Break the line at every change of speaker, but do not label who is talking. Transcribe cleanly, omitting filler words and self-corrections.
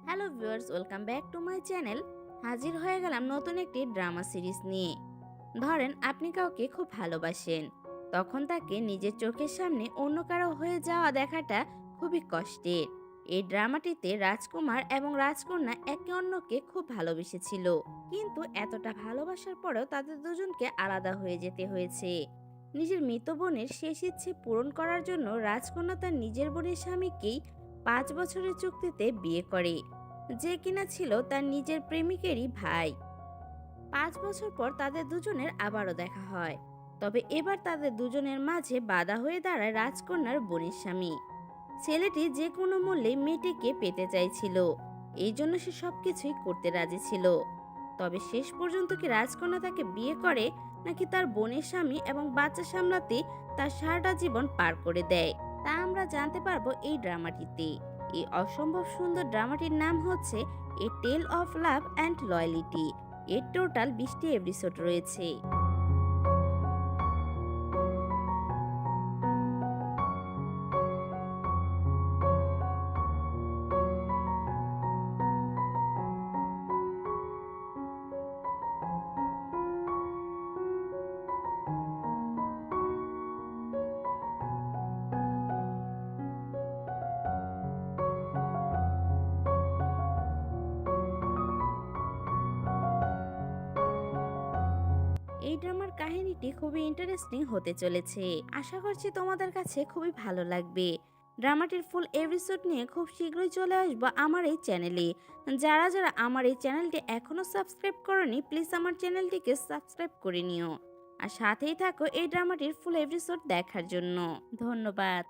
Hello viewers, welcome back to my channel. হাজির হয়ে গেলাম নতুন একটি ড্রামা সিরিজ নিয়ে। ধরেন আপনি কাউকে খুব ভালোবাসেন, তখন তাকে নিজের চোখের সামনে অন্য কারো হয়ে যাওয়া দেখাটা খুবই কষ্টের। এই ড্রামাটিতে রাজকুমার এবং রাজকন্যা একে অন্যকে খুব ভালোবেসেছিল, কিন্তু এতটা ভালোবাসার পরেও তাদের দুজনকে আলাদা হয়ে যেতে হয়েছে। নিজের মৃত বোনের শেষ ইচ্ছে পূরণ করার জন্য রাজকন্যা তার নিজের বোনের স্বামীকেই 5 বছরের চুক্তিতে বিয়ে করে, যে কিনা ছিল তার নিজের প্রেমিকেরই ভাই। 5 বছর পর তাদের দুজনের আবারও দেখা হয়, তবে এবার তাদের দুজনের মাঝে বাধা হয়ে দাঁড়ায় রাজকন্যার বোনের স্বামী। ছেলেটি যে কোনো মূল্যে মেয়েটিকে পেতে চাইছিল, এই জন্য সে সবকিছুই করতে রাজি ছিল। তবে শেষ পর্যন্ত কি রাজকন্যা তাকে বিয়ে করে, নাকি তার বোনের স্বামী এবং বাচ্চা সামলাতে তার সারাটা জীবন পার করে দেয়, তা আমরা জানতে পারবো এই ড্রামাটিতে। এই অসম্ভব সুন্দর ড্রামাটির নাম হচ্ছে এ টেল অফ লাভ অ্যান্ড লয়ালিটি। এর টোটাল 20টি এপিসোড রয়েছে। এই ড্রামার কাহিনীটি খুবই ইন্টারেস্টিং হতে চলেছে। আশা করছি তোমাদের কাছে খুবই ভালো লাগবে। ড্রামাটির ফুল এপিসোড নিয়ে খুব শীঘ্রই চলে আসবো আমার এই চ্যানেলে। যারা যারা আমার এই চ্যানেলটি এখনো সাবস্ক্রাইব করনি, প্লিজ আমার চ্যানেলটিকে সাবস্ক্রাইব করে নিও। আর সাথেই থাকো এই ড্রামাটির ফুল এপিসোড দেখার জন্য। ধন্যবাদ।